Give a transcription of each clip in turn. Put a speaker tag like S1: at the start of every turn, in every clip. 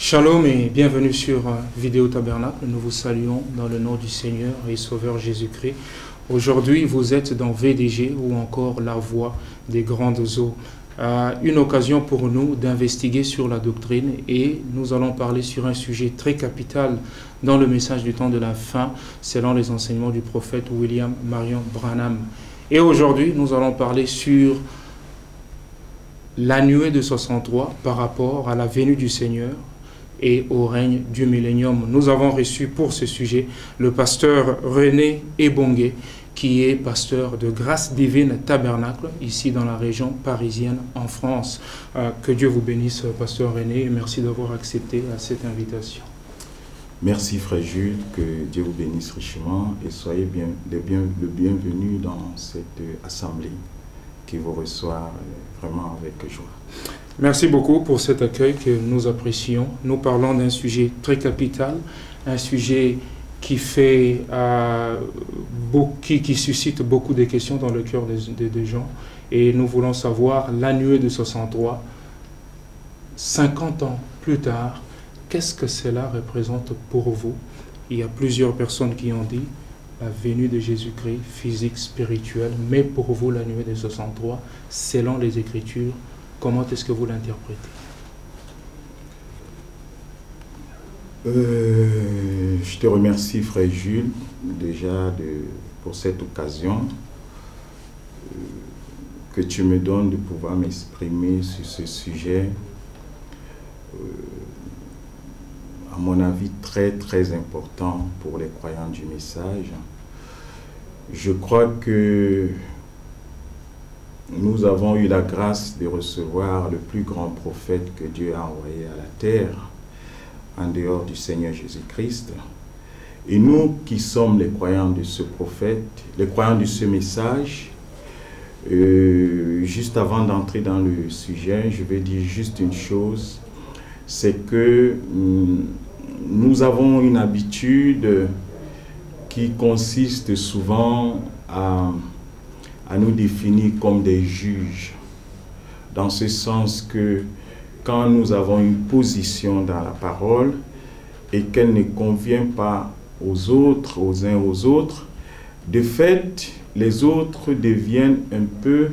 S1: Shalom et bienvenue sur Vidéo Tabernacle. Nous vous saluons dans le nom du Seigneur et Sauveur Jésus-Christ. Aujourd'hui, vous êtes dans VDG ou encore La Voix des Grandes Eaux. Une occasion pour nous d'investiguer sur la doctrine et nous allons parler sur un sujet très capital dans le message du temps de la fin, selon les enseignements du prophète William Marion Branham. Et aujourd'hui, nous allons parler sur la nuée de 63 par rapport à la venue du Seigneur et au règne du millénium. Nous avons reçu pour ce sujet le pasteur René Ebongué, qui est pasteur de Grâce Divine Tabernacle, ici dans la région parisienne en France. Que Dieu vous bénisse, pasteur René, et merci d'avoir accepté cette invitation.
S2: Merci frère Jules, que Dieu vous bénisse richement et soyez le bienvenu dans cette assemblée qui vous reçoit vraiment avec joie.
S1: Merci beaucoup pour cet accueil que nous apprécions. Nous parlons d'un sujet très capital, un sujet qui fait qui suscite beaucoup de questions dans le cœur des gens. Et nous voulons savoir, la nuée de 63, 50 ans plus tard, qu'est-ce que cela représente pour vous? Il y a plusieurs personnes qui ont dit la venue de Jésus-Christ, physique, spirituelle, mais pour vous, la nuée de 63, selon les Écritures, comment est-ce que vous l'interprétez?
S2: Je te remercie, frère Jules, déjà pour cette occasion que tu me donnes de pouvoir m'exprimer sur ce sujet, à mon avis, très très important pour les croyants du message. Je crois que nous avons eu la grâce de recevoir le plus grand prophète que Dieu a envoyé à la terre, en dehors du Seigneur Jésus-Christ. Et nous qui sommes les croyants de ce prophète, les croyants de ce message, juste avant d'entrer dans le sujet, je vais dire juste une chose, c'est que nous avons une habitude qui consiste souvent à nous définir comme des juges, dans ce sens que quand nous avons une position dans la parole et qu'elle ne convient pas aux autres, aux uns aux autres, de fait, les autres deviennent un peu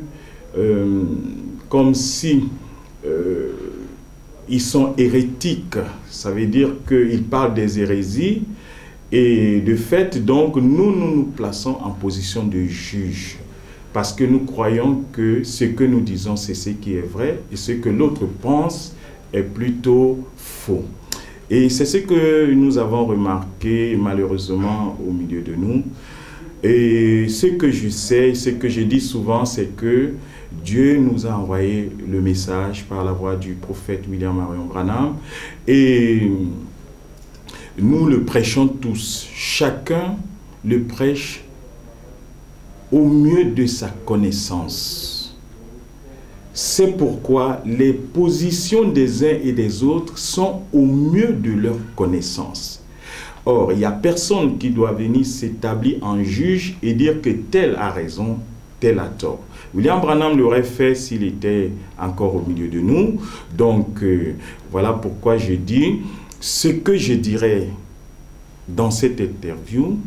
S2: comme si ils sont hérétiques. Ça veut dire qu'ils parlent des hérésies et de fait, donc, nous plaçons en position de juge. Parce que nous croyons que ce que nous disons, c'est ce qui est vrai, et ce que l'autre pense est plutôt faux. Et c'est ce que nous avons remarqué malheureusement au milieu de nous. Et ce que je sais, ce que je dis souvent, c'est que Dieu nous a envoyé le message par la voix du prophète William Marion Branham. Et nous le prêchons tous. Chacun le prêche au mieux de sa connaissance. C'est pourquoi les positions des uns et des autres sont au mieux de leur connaissance. Or, il n'y a personne qui doit venir s'établir en juge et dire que tel a raison, tel a tort. William Branham l'aurait fait s'il était encore au milieu de nous. Donc, voilà pourquoi je dis ce que je dirais dans cette interview.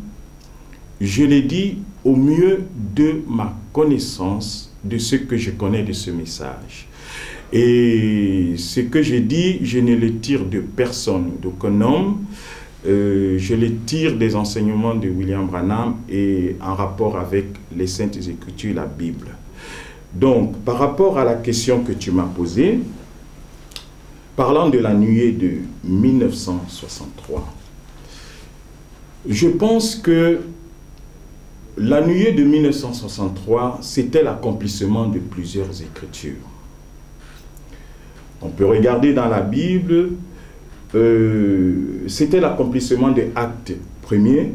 S2: Je l'ai dit au mieux de ma connaissance, de ce que je connais de ce message. Et ce que je dis, je ne le tire de personne, d'aucun homme. Je le tire des enseignements de William Branham et en rapport avec les Saintes Écritures, la Bible. Donc, par rapport à la question que tu m'as posée, parlant de la nuée de 1963, je pense que la nuée de 1963, c'était l'accomplissement de plusieurs écritures. On peut regarder dans la Bible, c'était l'accomplissement des Actes 1er,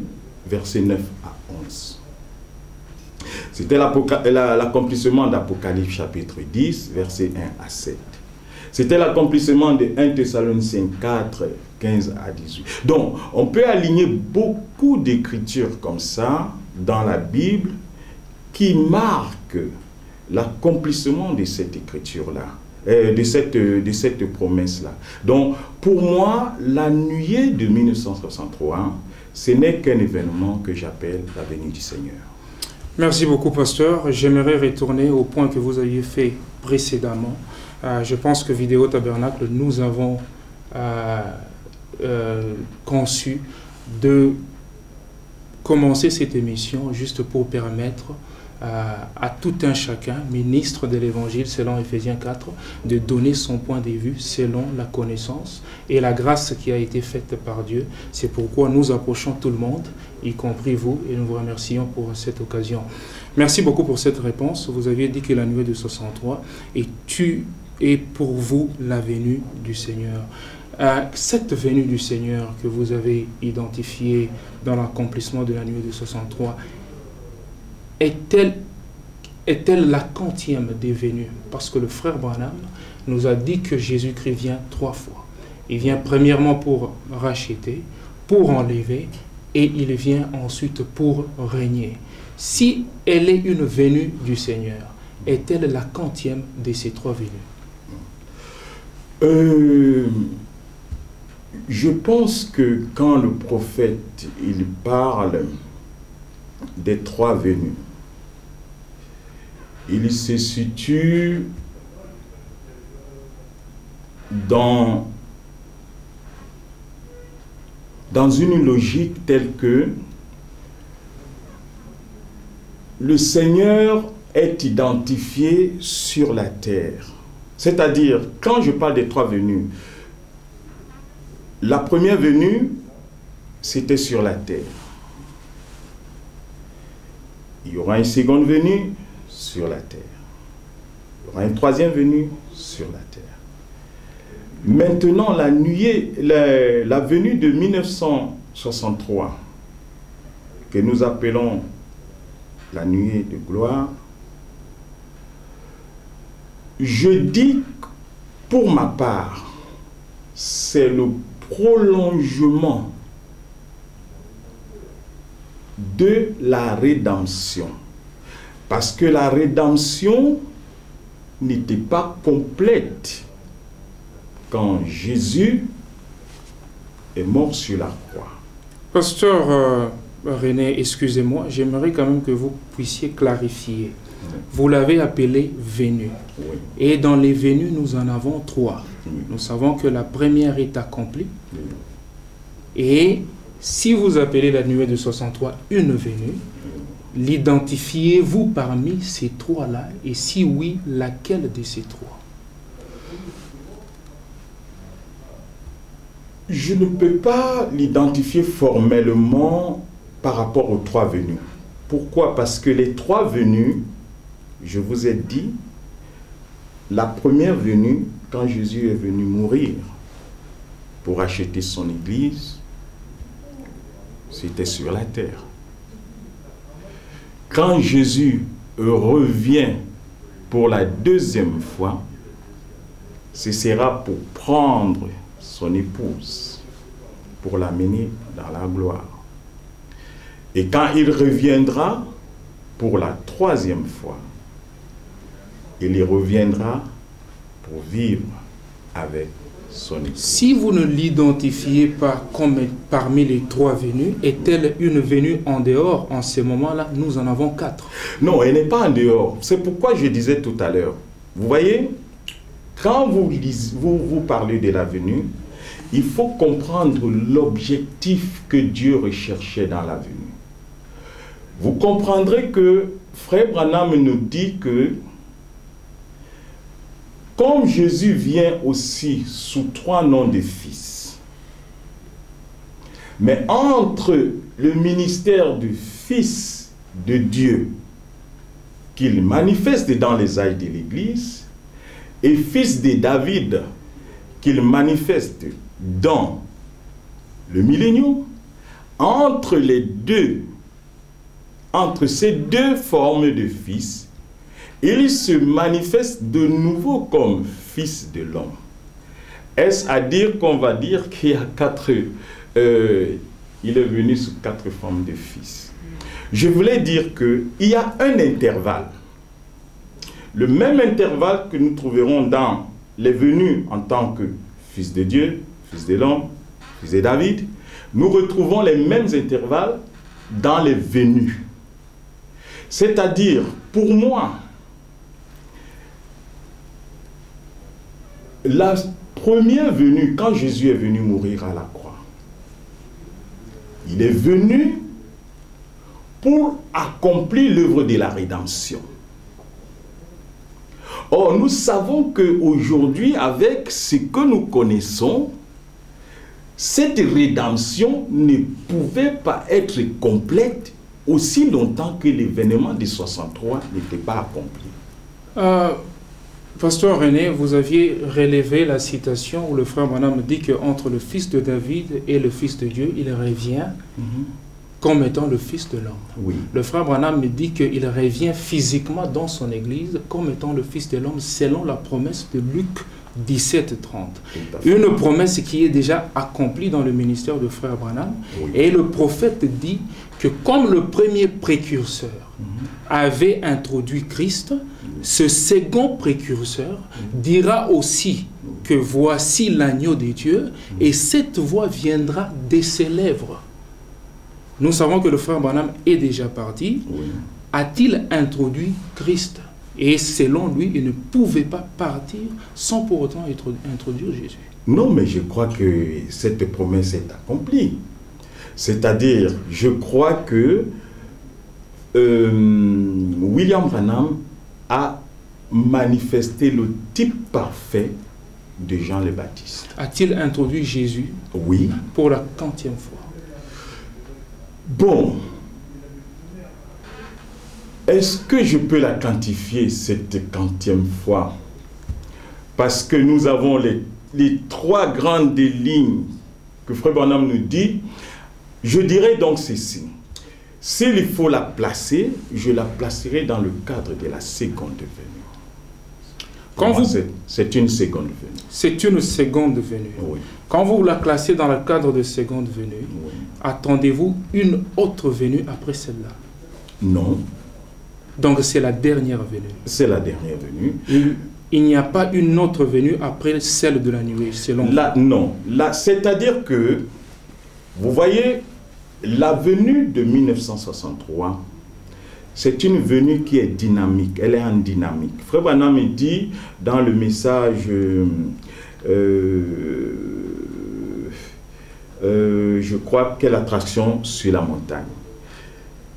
S2: versets 9 à 11. C'était l'accomplissement d'Apocalypse chapitre 10, versets 1 à 7. C'était l'accomplissement de 1 Thessaloniciens 4, 15 à 18. Donc, on peut aligner beaucoup d'écritures comme ça dans la Bible qui marquent l'accomplissement de cette écriture-là, de cette promesse-là. Donc, pour moi, la nuée de 1963, ce n'est qu'un événement que j'appelle la venue du Seigneur.
S1: Merci beaucoup, pasteur. J'aimerais retourner au point que vous aviez fait précédemment. Je pense que Vidéo Tabernacle, nous avons conçu de commencer cette émission juste pour permettre à tout un chacun, ministre de l'Évangile selon Éphésiens 4, de donner son point de vue selon la connaissance et la grâce qui a été faite par Dieu. C'est pourquoi nous approchons tout le monde, y compris vous, et nous vous remercions pour cette occasion. Merci beaucoup pour cette réponse. Vous aviez dit que la nuée de 63 est pour vous la venue du Seigneur. Cette venue du Seigneur que vous avez identifiée dans l'accomplissement de la nuée de 63, est-elle la quantième des venues? Parce que le frère Branham nous a dit que Jésus-Christ vient 3 fois. Il vient premièrement pour racheter, pour enlever, et il vient ensuite pour régner. Si elle est une venue du Seigneur, est-elle la quantième de ces 3 venues?
S2: Je pense que quand le prophète il parle des 3 venues, il se situe dans une logique telle que le Seigneur est identifié sur la terre. C'est-à-dire, quand je parle des 3 venues, la première venue, c'était sur la terre. Il y aura une seconde venue sur la terre. Il y aura une troisième venue sur la terre. Maintenant, la venue de 1963, que nous appelons la nuée de gloire, je dis pour ma part, c'est le prolongement de la rédemption. Parce que la rédemption n'était pas complète quand Jésus est mort sur la croix.
S1: Pasteur René, excusez-moi, j'aimerais quand même que vous puissiez clarifier. Vous l'avez appelé venue.
S2: Oui.
S1: Et dans les venues, nous en avons 3.
S2: Oui.
S1: Nous savons que la première est accomplie.
S2: Oui.
S1: Et si vous appelez la nuée de 63 une venue, l'identifiez-vous parmi ces 3-là? Et si oui, laquelle de ces 3?
S2: Je ne peux pas l'identifier formellement par rapport aux 3 venues. Pourquoi? Parce que les 3 venues, je vous ai dit, la première venue, quand Jésus est venu mourir pour acheter son Église, c'était sur la terre. Quand Jésus revient pour la deuxième fois, ce sera pour prendre son épouse, pour l'amener dans la gloire. Et quand il reviendra pour la troisième fois, il y reviendra pour vivre avec son épouse.
S1: Si vous ne l'identifiez pas comme parmi les 3 venues, est-elle une venue en dehors? En ce moment-là, nous en avons 4.
S2: Non, elle n'est pas en dehors. C'est pourquoi je disais tout à l'heure. Vous voyez, quand vous parlez de la venue, il faut comprendre l'objectif que Dieu recherchait dans la venue. Vous comprendrez que Frère Branham nous dit que comme Jésus vient aussi sous 3 noms de fils, mais entre le ministère du Fils de Dieu qu'il manifeste dans les âges de l'Église et Fils de David qu'il manifeste dans le millénium, entre ces deux formes de fils, il se manifeste de nouveau comme fils de l'homme. Est-ce à dire qu'on va dire qu'il y a il est venu sous 4 formes de fils? Je voulais dire qu'il y a un intervalle. Le même intervalle que nous trouverons dans les venus en tant que fils de Dieu, fils de l'homme, fils de David. Nous retrouvons les mêmes intervalles dans les venus. C'est-à-dire, pour moi, la première venue, quand Jésus est venu mourir à la croix, il est venu pour accomplir l'œuvre de la rédemption. Or, nous savons qu'aujourd'hui, avec ce que nous connaissons, cette rédemption ne pouvait pas être complète aussi longtemps que l'événement de 63 n'était pas accompli.
S1: Pasteur René, vous aviez relevé la citation où le frère Branham dit qu'entre le fils de David et le fils de Dieu, il revient comme étant le fils de l'homme.
S2: Oui.
S1: Le frère Branham me dit qu'il revient physiquement dans son église comme étant le fils de l'homme selon la promesse de Luc 17:30. Une promesse qui est déjà accomplie dans le ministère de frère Branham. Oui. Et le prophète dit que comme le premier précurseur avait introduit Christ, ce second précurseur dira aussi que voici l'agneau de Dieu et cette voix viendra de ses lèvres. Nous savons que le frère Branham est déjà parti. Oui. A-t-il introduit Christ? Et selon lui, il ne pouvait pas partir sans pour autant introduire Jésus.
S2: Non, mais je crois que cette promesse est accomplie. C'est-à-dire, je crois que William Branham a manifesté le type parfait de Jean le Baptiste.
S1: A-t-il introduit Jésus?
S2: Oui.
S1: Pour la 40e fois?
S2: Bon. Est-ce que je peux la quantifier, cette 40e fois? Parce que nous avons les 3 grandes lignes que Frère Branham nous dit. Je dirais donc ceci. S'il faut la placer, je la placerai dans le cadre de la seconde venue. C'est une seconde venue.
S1: C'est une seconde venue.
S2: Oui.
S1: Quand vous la classez dans le cadre de seconde venue, oui, attendez-vous une autre venue après celle-là?
S2: Non.
S1: Donc c'est la dernière venue.
S2: C'est la dernière venue.
S1: Il n'y a pas une autre venue après celle de la nuée, selon
S2: là, non. Là, c'est-à-dire que, vous voyez, la venue de 1963, c'est une venue qui est dynamique. Elle est en dynamique. Frère Branham dit dans le message, je crois, quelle attraction sur la montagne.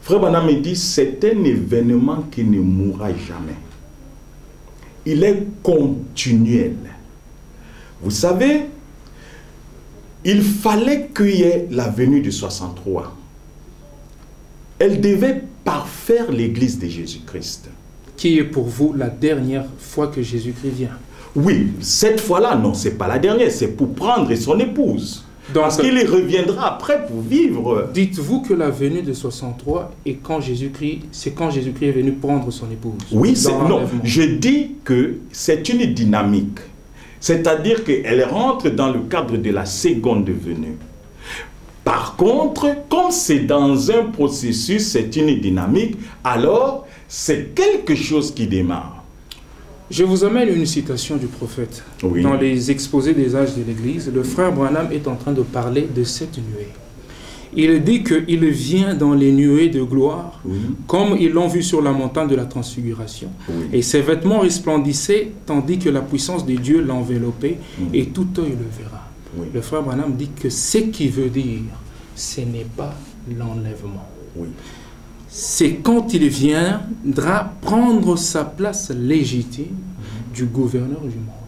S2: Frère Branham dit, c'est un événement qui ne mourra jamais. Il est continuel. Vous savez, il fallait qu'il y ait la venue de 63. Elle devait parfaire l'église de Jésus-Christ.
S1: Qui est pour vous la dernière fois que Jésus-Christ vient?
S2: Oui, cette fois-là, non, ce n'est pas la dernière, c'est pour prendre son épouse. Donc, parce qu'il reviendra après pour vivre.
S1: Dites-vous que la venue de 63 est quand Jésus-Christ, c'est quand Jésus-Christ est venu prendre son épouse?
S2: Oui, non, je dis que c'est une dynamique. C'est-à-dire qu'elle rentre dans le cadre de la seconde venue. Par contre, comme c'est dans un processus, c'est une dynamique, alors c'est quelque chose qui démarre.
S1: Je vous amène une citation du prophète. Oui. Dans les exposés des âges de l'Église, le frère Branham est en train de parler de cette nuée. Il dit qu'il vient dans les nuées de gloire, oui, comme ils l'ont vu sur la montagne de la transfiguration. Oui. Et ses vêtements resplendissaient, tandis que la puissance de Dieu l'enveloppait, et tout œil le verra. Oui. Le frère Branham dit que ce qui veut dire, ce n'est pas l'enlèvement. Oui. C'est quand il viendra prendre sa place légitime du gouverneur du monde.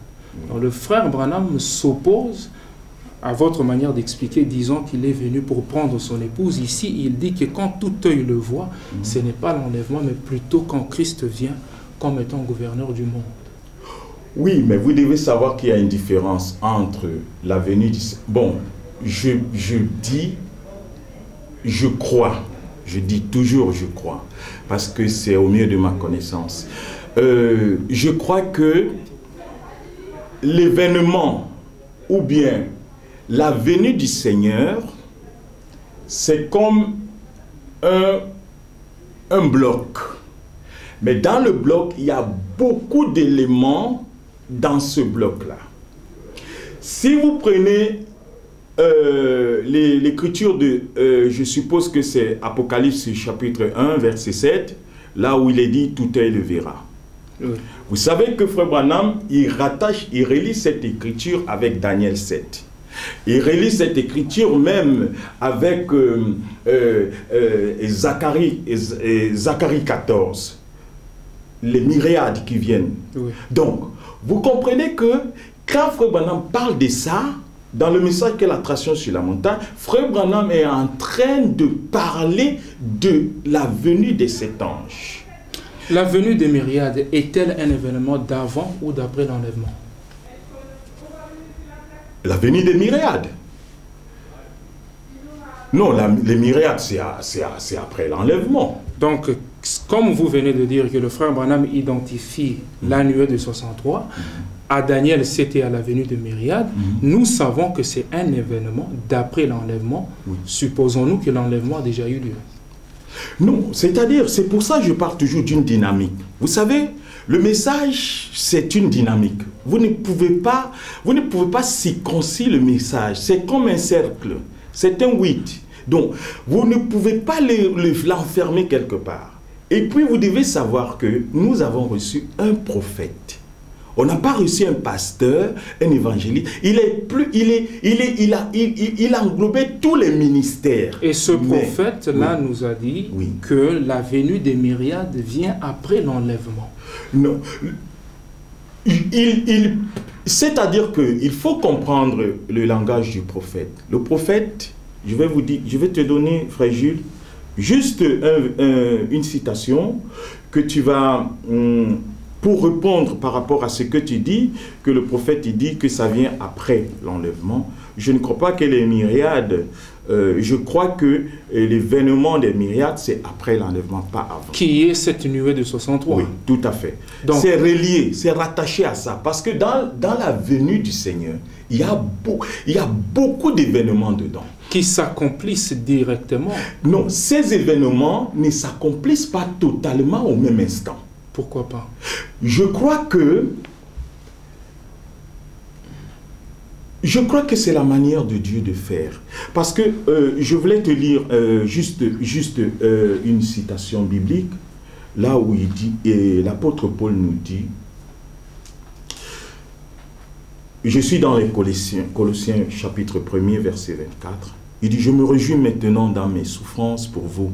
S1: Donc, le frère Branham s'oppose à votre manière d'expliquer, disant qu'il est venu pour prendre son épouse. Ici, il dit que quand tout œil le voit, ce n'est pas l'enlèvement, mais plutôt quand Christ vient comme étant gouverneur du monde.
S2: Oui, mais vous devez savoir qu'il y a une différence entre la venue du... Bon, je dis, je crois. Je dis toujours je crois, parce que c'est au mieux de ma connaissance. Je crois que l'événement ou bien la venue du Seigneur, c'est comme un bloc. Mais dans le bloc, il y a beaucoup d'éléments dans ce bloc-là. Si vous prenez l'écriture de, je suppose que c'est Apocalypse chapitre 1, verset 7, là où il est dit « tout œil le verra ».
S1: Oui.
S2: Vous savez que Frère Branham, il relie cette écriture avec Daniel 7. Il relie cette écriture même avec Zacharie 14, les myriades qui viennent.
S1: Oui.
S2: Donc, vous comprenez que quand Frère Branham parle de ça, dans le message qu'est l'attraction sur la montagne, Frère Branham est en train de parler de la venue de cet ange.
S1: La venue des myriades est-elle un événement d'avant ou d'après l'enlèvement?
S2: La venue des myriades. Non, les myriades, c'est après l'enlèvement.
S1: Donc, comme vous venez de dire que le frère Branham identifie la nuée de 63, à Daniel, c'était à la venue de myriades, nous savons que c'est un événement d'après l'enlèvement. Supposons-nous que l'enlèvement a déjà eu lieu.
S2: Non, c'est-à-dire, c'est pour ça que je parle toujours d'une dynamique. Vous savez, le message, c'est une dynamique. Vous ne pouvez pas circoncire le message. C'est comme un cercle. C'est un 8. Donc, vous ne pouvez pas l'enfermer quelque part. Et puis, vous devez savoir que nous avons reçu un prophète. On n'a pas reçu un pasteur, un évangéliste. Il a englobé tous les ministères.
S1: Et ce prophète-là nous a dit que la venue des myriades vient après l'enlèvement.
S2: Non. C'est-à-dire qu'il faut comprendre le langage du prophète. Le prophète, je vais te donner, frère Jules, juste une citation que tu vas... pour répondre par rapport à ce que tu dis, que le prophète il dit que ça vient après l'enlèvement. Je ne crois pas que les myriades, je crois que l'événement des myriades, c'est après l'enlèvement, pas avant.
S1: Qui est cette nuée de 63?
S2: Oui, tout à fait. C'est relié, c'est rattaché à ça. Parce que dans la venue du Seigneur, il y a beaucoup d'événements dedans.
S1: Qui s'accomplissent directement?
S2: Non, ces événements ne s'accomplissent pas totalement au même instant.
S1: Pourquoi pas?
S2: Je crois que c'est la manière de Dieu de faire. Parce que je voulais te lire juste une citation biblique, là où il dit, et l'apôtre Paul nous dit, je suis dans les Colossiens chapitre 1er, verset 24, il dit, je me réjouis maintenant dans mes souffrances pour vous.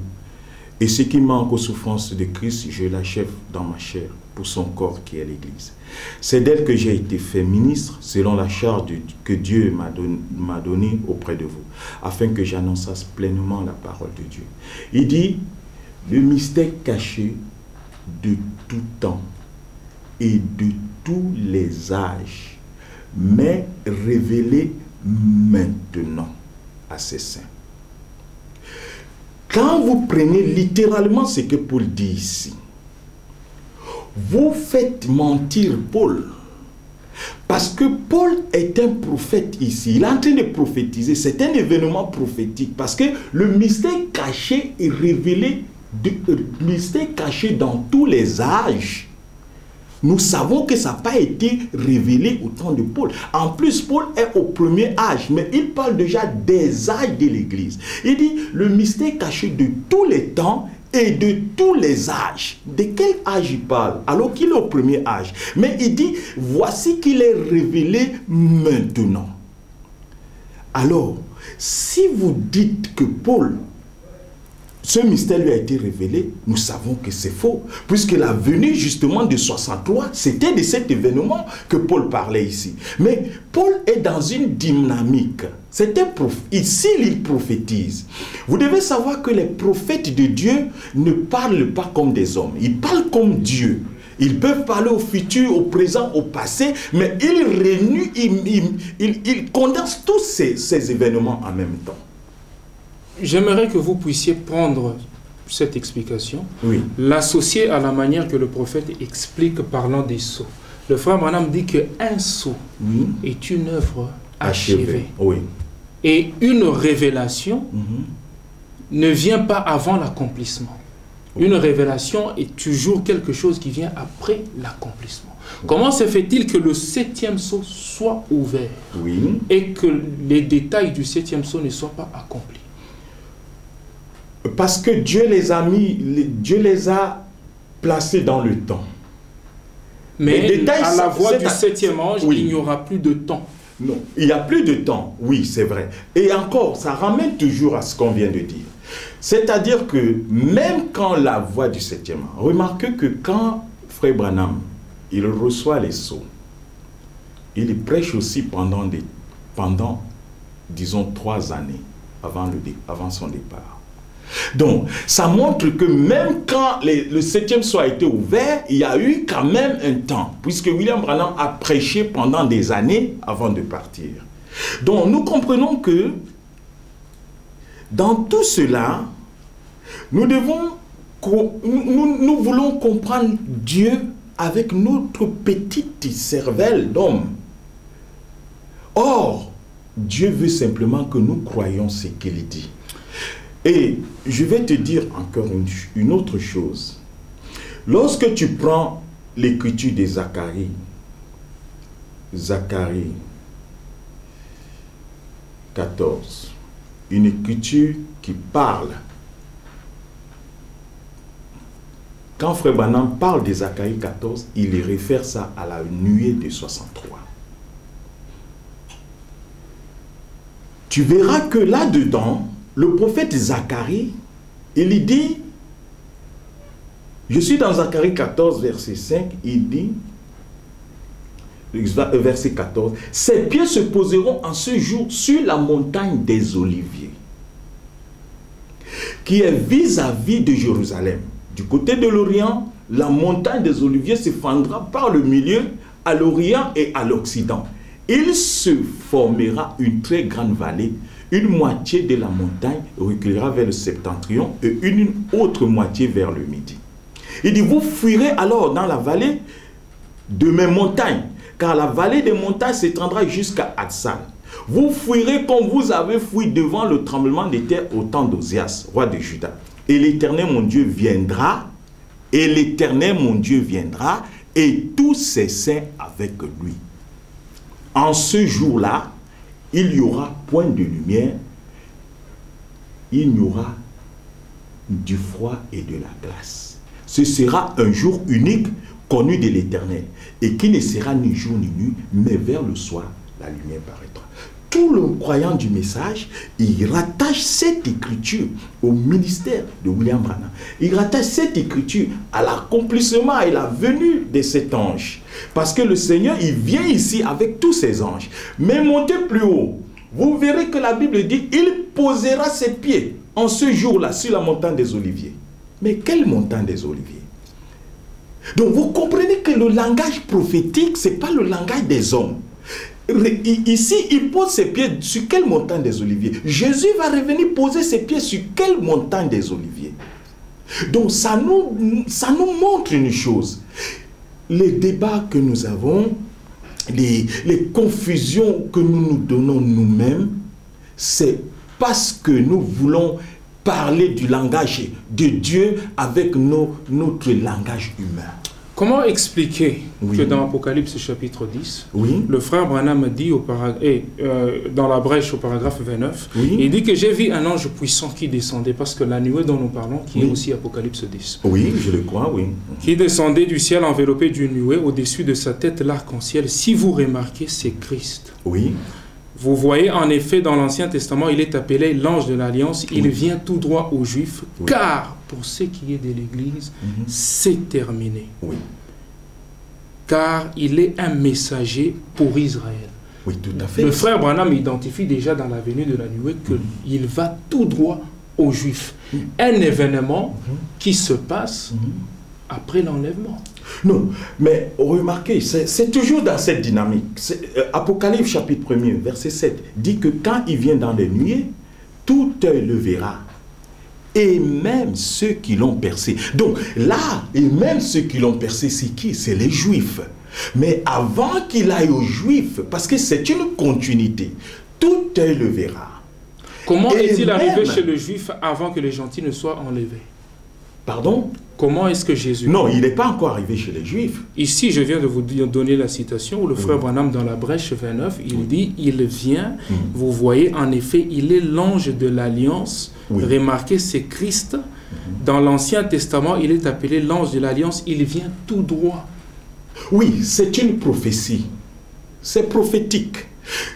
S2: Et ce qui manque aux souffrances de Christ, je l'achève dans ma chair pour son corps qui est l'Église. C'est d'elle que j'ai été fait ministre selon la charge que Dieu m'a donnée auprès de vous, afin que j'annonçasse pleinement la parole de Dieu. Il dit, le mystère caché de tout temps et de tous les âges, mais révélé maintenant à ses saints. Quand vous prenez littéralement ce que Paul dit ici, vous faites mentir Paul. Parce que Paul est un prophète ici. Il est en train de prophétiser. C'est un événement prophétique. Parce que le mystère caché est révélé, le mystère caché dans tous les âges. Nous savons que ça n'a pas été révélé au temps de Paul. En plus, Paul est au premier âge, mais il parle déjà des âges de l'Église. Il dit, le mystère caché de tous les temps et de tous les âges. De quel âge il parle? Alors qu'il est au premier âge. Mais il dit, voici qu'il est révélé maintenant. Alors, si vous dites que Paul ce mystère lui a été révélé, nous savons que c'est faux. Puisque la venue justement de 63, c'était de cet événement que Paul parlait ici. Mais Paul est dans une dynamique. Ici, il prophétise. Vous devez savoir que les prophètes de Dieu ne parlent pas comme des hommes. Ils parlent comme Dieu. Ils peuvent parler au futur, au présent, au passé, mais ils condensent tous ces événements en même temps.
S1: J'aimerais que vous puissiez prendre cette explication,
S2: oui,
S1: l'associer à la manière que le prophète explique parlant des sceaux. Le frère Branham dit qu'un sceau est une œuvre achevée.
S2: Oui.
S1: Et une révélation ne vient pas avant l'accomplissement. Une révélation est toujours quelque chose qui vient après l'accomplissement. Comment se fait-il que le 7e sceau soit ouvert et que les détails du 7e sceau ne soient pas accomplis?
S2: Parce que Dieu les a placés dans le temps.
S1: Mais à la voix du 7e ange, il n'y aura plus de temps.
S2: Non, il n'y a plus de temps, oui, c'est vrai. Et encore, ça ramène toujours à ce qu'on vient de dire. C'est-à-dire que même quand la voix du 7e ange, remarquez que quand Frère Branham, il reçoit les sceaux, il prêche aussi pendant disons, 3 années avant son départ. Donc, ça montre que même quand le 7e sceau a été ouvert, il y a eu quand même un temps, puisque William Branham a prêché pendant des années avant de partir. Donc, nous comprenons que dans tout cela, nous voulons comprendre Dieu avec notre petite cervelle d'homme. Or, Dieu veut simplement que nous croyions ce qu'il dit. Et je vais te dire encore une autre chose. Lorsque tu prends l'écriture de Zacharie 14, une écriture qui parle. Quand Frère Branham parle de Zacharie 14, il réfère ça à la nuée de 63. Tu verras que là-dedans, le prophète Zacharie, il dit, je suis dans Zacharie 14, verset 5, il dit, verset 14, « Ses pieds se poseront en ce jour sur la montagne des Oliviers, qui est vis-à-vis de Jérusalem. Du côté de l'Orient, la montagne des Oliviers se fendra par le milieu à l'Orient et à l'Occident. Il se formera une très grande vallée. Une moitié de la montagne reculera vers le septentrion et une autre moitié vers le midi. Il dit, vous fuirez alors dans la vallée de mes montagnes, car la vallée des montagnes s'étendra jusqu'à Atsal. Vous fuirez comme vous avez fui devant le tremblement de terre au temps d'Osias, roi de Juda. Et l'Éternel mon Dieu viendra, et tous ses saints avec lui. En ce jour-là, il n'y aura point de lumière, il n'y aura du froid et de la glace. Ce sera un jour unique connu de l'Éternel, et qui ne sera ni jour ni nuit, mais vers le soir, la lumière paraîtra. Tout le croyant du message, il rattache cette écriture au ministère de William Branham. Il rattache cette écriture à l'accomplissement et la venue de cet ange. Parce que le Seigneur, il vient ici avec tous ses anges. Mais montez plus haut, vous verrez que la Bible dit, il posera ses pieds en ce jour-là sur la montagne des Oliviers. Mais quelle montagne des Oliviers? Donc vous comprenez que le langage prophétique, ce n'est pas le langage des hommes. Ici, il pose ses pieds sur quelle montagne des Oliviers? Jésus va revenir poser ses pieds sur quelle montagne des Oliviers? Donc ça nous montre une chose. Les débats que nous avons, les confusions que nous nous donnons nous-mêmes, c'est parce que nous voulons parler du langage de Dieu avec notre langage humain.
S1: Comment expliquer que dans Apocalypse chapitre 10, le frère Branham dit dans la brèche au paragraphe 29, il dit que j'ai vu un ange puissant qui descendait, parce que la nuée dont nous parlons, qui est aussi Apocalypse 10.
S2: Oui, je le crois, oui.
S1: Qui descendait du ciel enveloppé d'une nuée, au-dessus de sa tête l'arc-en-ciel. Si vous remarquez, c'est Christ.
S2: Oui.
S1: Vous voyez, en effet, dans l'Ancien Testament, il est appelé l'ange de l'Alliance. Il vient tout droit aux Juifs, car pour ce qui est de l'Église, c'est terminé.
S2: Oui.
S1: Car il est un messager pour Israël.
S2: Oui, tout à fait.
S1: Le frère Branham identifie déjà dans la venue de la nuée qu'il va tout droit aux Juifs. Un événement qui se passe après l'enlèvement.
S2: Non, mais remarquez, c'est toujours dans cette dynamique. Apocalypse chapitre 1er, verset 7, dit que quand il vient dans les nuées, tout œil le verra. Et même ceux qui l'ont percé. Donc là, et même ceux qui l'ont percé, c'est qui? C'est les Juifs. Mais avant qu'il aille aux Juifs, parce que c'est une continuité, tout œil le verra.
S1: Comment est-il arrivé chez le Juif avant que les gentils ne soient enlevés?
S2: Pardon?
S1: Comment est-ce que Jésus...
S2: Non, il n'est pas encore arrivé chez les Juifs.
S1: Ici, je viens de vous donner la citation où le frère Branham, dans la brèche 29, il dit, il vient, vous voyez, en effet, il est l'ange de l'Alliance. Remarquez, c'est Christ. Dans l'Ancien Testament, il est appelé l'ange de l'Alliance. Il vient tout droit.
S2: Oui, c'est une prophétie. C'est prophétique.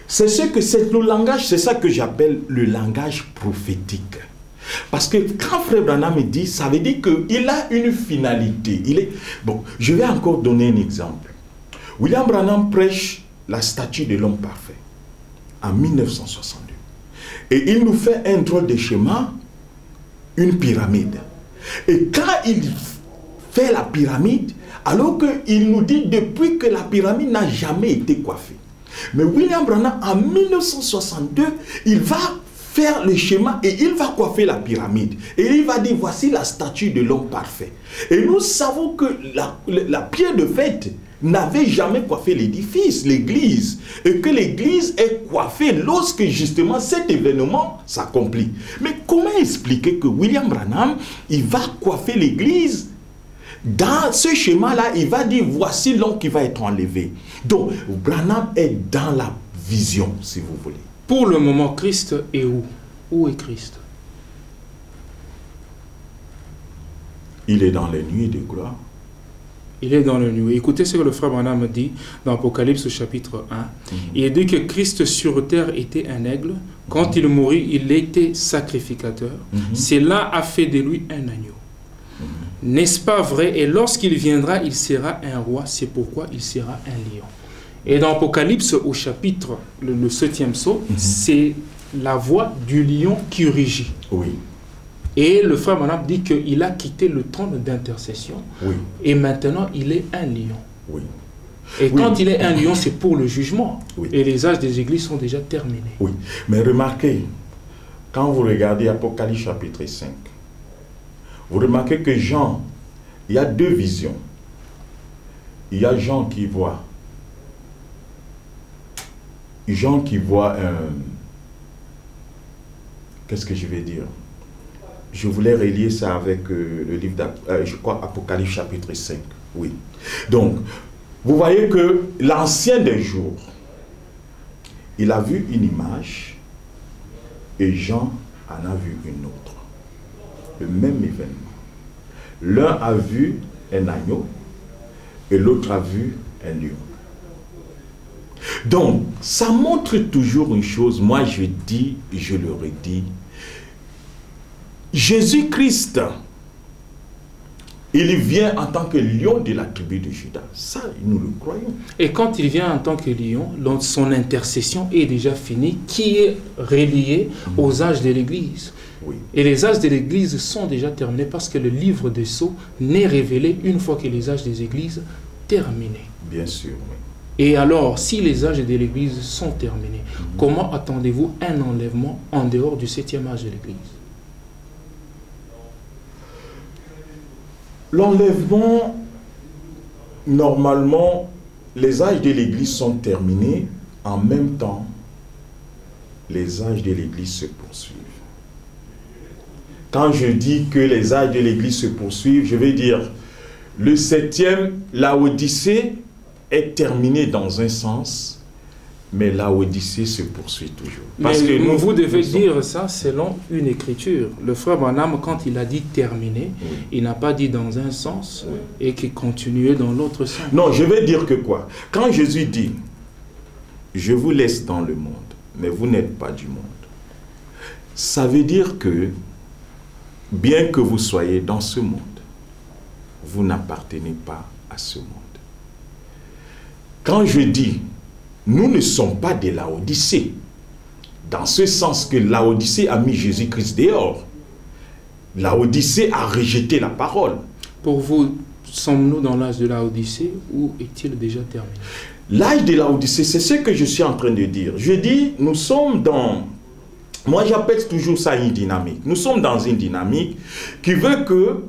S2: C'est le langage, c'est ça que j'appelle le langage prophétique. Parce que quand Frère Branham me dit, ça veut dire qu'il a une finalité. Bon, je vais encore donner un exemple. William Branham prêche la statue de l'homme parfait en 1962. Et il nous fait un drôle de schéma, une pyramide. Et quand il fait la pyramide, alors qu'il nous dit depuis que la pyramide n'a jamais été coiffée. Mais William Branham, en 1962, il va faire le schéma et il va coiffer la pyramide. Et il va dire, voici la statue de l'homme parfait. Et nous savons que la pierre de fête n'avait jamais coiffé l'édifice, l'église. Et que l'église est coiffée lorsque justement cet événement s'accomplit. Mais comment expliquer que William Branham, il va coiffer l'église? Dans ce schéma-là, il va dire, voici l'homme qui va être enlevé. Donc, Branham est dans la vision, si vous voulez.
S1: Pour le moment, Christ est où? Où est Christ?
S2: Il est dans les nuées de gloire.
S1: Il est dans les nuées. Écoutez ce que le frère Branham dit dans Apocalypse chapitre 1. Il dit que Christ sur terre était un aigle. Quand il mourut, il était sacrificateur. Cela a fait de lui un agneau. N'est-ce pas vrai? Et lorsqu'il viendra, il sera un roi. C'est pourquoi il sera un lion. Et dans Apocalypse, au chapitre, le 7e psaume, c'est la voix du lion qui rugit.
S2: Oui.
S1: Et le frère Branham dit qu'il a quitté le trône d'intercession.
S2: Oui.
S1: Et maintenant, il est un lion.
S2: Oui.
S1: Et quand il est un lion, c'est pour le jugement.
S2: Oui.
S1: Et les âges des églises sont déjà terminés.
S2: Oui. Mais remarquez, quand vous regardez Apocalypse chapitre 5, vous remarquez que Jean, il y a deux visions. Il y a Jean qui voit un... Qu'est-ce que je vais dire? Je voulais relier ça avec le livre, je crois, Apocalypse chapitre 5. Oui. Donc, vous voyez que l'ancien des jours, il a vu une image et Jean en a vu une autre. Le même événement. L'un a vu un agneau et l'autre a vu un lion. Donc, ça montre toujours une chose. Moi, je dis, je le redis. Jésus-Christ, il vient en tant que lion de la tribu de Juda. Ça, nous le croyons.
S1: Et quand il vient en tant que lion, son intercession est déjà finie, qui est reliée aux âges de l'Église.
S2: Oui.
S1: Et les âges de l'Église sont déjà terminés parce que le livre des Sceaux n'est révélé une fois que les âges des Églises terminés.
S2: Bien sûr, oui.
S1: Et alors, si les âges de l'Église sont terminés, comment attendez-vous un enlèvement en dehors du 7e âge de l'Église?
S2: L'enlèvement, normalement, les âges de l'Église sont terminés. En même temps, les âges de l'Église se poursuivent. Quand je dis que les âges de l'Église se poursuivent, je veux dire, le 7e, la Odyssée, est terminé dans un sens, mais la Odyssée se poursuit toujours.
S1: Parce que vous devez dire ça selon une écriture. Le frère Branham, quand il a dit terminé, il n'a pas dit dans un sens et qu'il continuait dans l'autre sens.
S2: Non, je vais dire que quoi? Quand Jésus dit, je vous laisse dans le monde, mais vous n'êtes pas du monde. Ça veut dire que, bien que vous soyez dans ce monde, vous n'appartenez pas à ce monde. Quand je dis, nous ne sommes pas de Laodicée, dans ce sens que Laodicée a mis Jésus-Christ dehors. Laodicée a rejeté la parole.
S1: Pour vous, sommes-nous dans l'âge de Laodicée ou est-il déjà terminé?
S2: L'âge de Laodicée, c'est ce que je suis en train de dire. Je dis, nous sommes dans... Moi, j'appelle toujours ça une dynamique. Nous sommes dans une dynamique qui veut que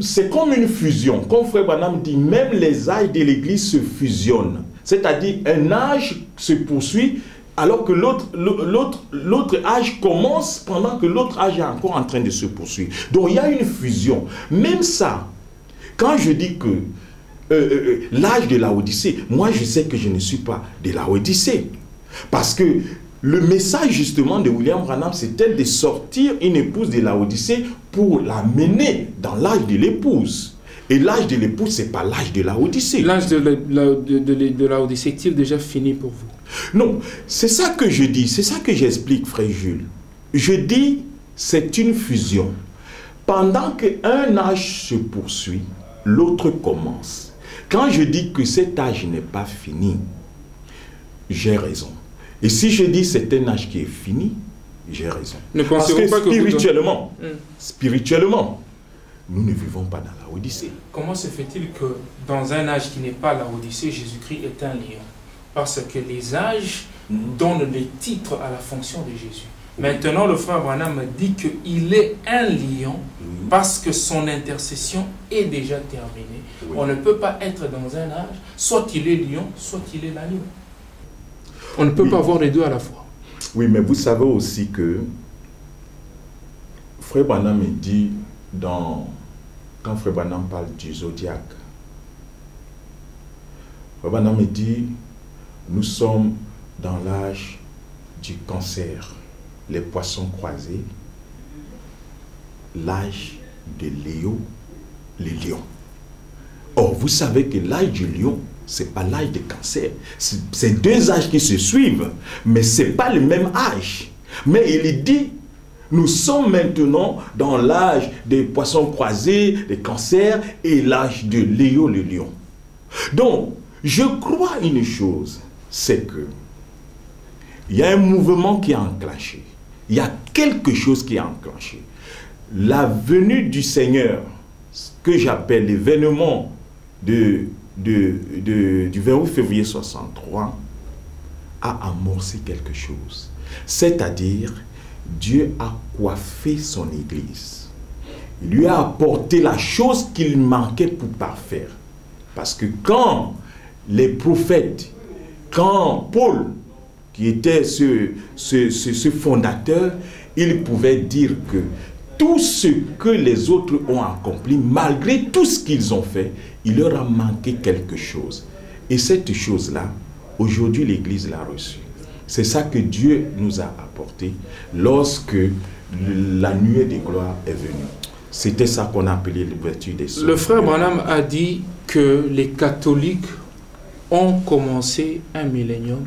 S2: c'est comme une fusion. Comme Frère Branham dit, même les âges de l'Église se fusionnent. C'est-à-dire, un âge se poursuit alors que l'autre âge commence pendant que l'autre âge est encore en train de se poursuivre. Donc, il y a une fusion. Même ça, quand je dis que l'âge de Laodicée, moi, je sais que je ne suis pas de Laodicée. Parce que le message justement de William Branham, c'était de sortir une épouse de Laodicée pour la mener dans l'âge de l'épouse. Et l'âge de l'épouse, ce n'est pas l'âge de Laodicée.
S1: L'âge de Laodicée est-il déjà fini pour vous?
S2: Non, c'est ça que je dis, c'est ça que j'explique, Frère Jules. Je dis, c'est une fusion. Pendant qu'un âge se poursuit, l'autre commence. Quand je dis que cet âge n'est pas fini, j'ai raison. Et si je dis c'est un âge qui est fini, j'ai raison. Parce que spirituellement, nous ne vivons pas dans la Odyssée.
S1: Comment se fait-il que dans un âge qui n'est pas la Odyssée, Jésus-Christ est un lion? Parce que les âges donnent les titres à la fonction de Jésus. Maintenant, le frère Branham dit qu'il est un lion parce que son intercession est déjà terminée. Oui. On ne peut pas être dans un âge, soit il est lion, soit il est l'agneau. On ne peut pas avoir les deux à la fois.
S2: Oui, mais vous savez aussi que Frère Branham dit, quand Frère Branham parle du zodiaque, Frère Branham dit, nous sommes dans l'âge du cancer, les poissons croisés, l'âge de Léo, les lions. Or, vous savez que l'âge du lion, ce n'est pas l'âge de cancer. C'est deux âges qui se suivent, mais ce n'est pas le même âge. Mais il dit, nous sommes maintenant dans l'âge des poissons croisés, des cancers, et l'âge de Léo, le lion. Donc, je crois une chose, c'est que il y a un mouvement qui est enclenché. Il y a quelque chose qui est enclenché. La venue du Seigneur, ce que j'appelle l'événement du 28 février 63, a amorcé quelque chose. C'est-à-dire, Dieu a coiffé son Église. Il lui a apporté la chose qu'il manquait pour parfaire. Parce que quand les prophètes, quand Paul, qui était ce fondateur, il pouvait dire que tout ce que les autres ont accompli, malgré tout ce qu'ils ont fait, il leur a manqué quelque chose. Et cette chose-là, aujourd'hui, l'Église l'a reçue. C'est ça que Dieu nous a apporté lorsque la nuée de gloire est venue. C'était ça qu'on appelait l'ouverture des cieux.
S1: Le frère Branham a dit que les catholiques ont commencé un millénium.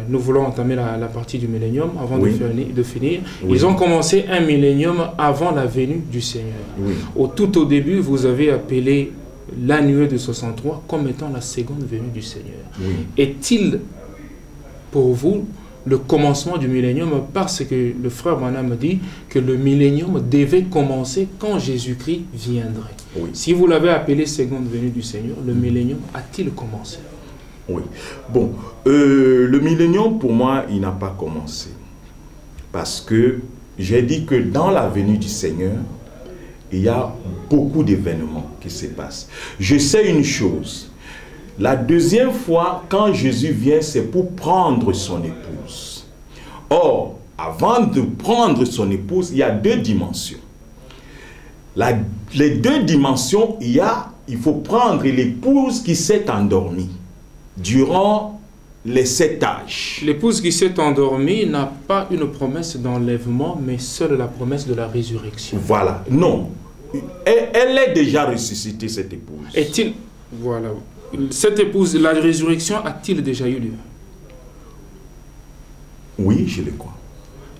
S1: Nous voulons entamer la partie du millénium avant de finir. Oui. Ils ont commencé un millénium avant la venue du Seigneur. Oui. Tout au début, vous avez appelé la nuée de 63 comme étant la seconde venue du Seigneur. Oui. Est-il pour vous le commencement du millénium, parce que le frère Branham dit que le millénium devait commencer quand Jésus-Christ viendrait. Oui. Si vous l'avez appelé seconde venue du Seigneur, le millénium a-t-il commencé?
S2: Oui. Bon, le millénium, pour moi, il n'a pas commencé. Parce que j'ai dit que dans la venue du Seigneur, il y a beaucoup d'événements qui se passent. Je sais une chose. La deuxième fois, quand Jésus vient, c'est pour prendre son épouse. Or, avant de prendre son épouse, il y a deux dimensions. Les deux dimensions, il faut prendre l'épouse qui s'est endormie durant les 7 âges.
S1: L'épouse qui s'est endormie n'a pas une promesse d'enlèvement, mais seule la promesse de la résurrection.
S2: Voilà, non. Elle est déjà ressuscitée, cette épouse.
S1: Est-il... Voilà. Cette épouse, la résurrection a-t-il déjà eu lieu?
S2: Oui, je le crois.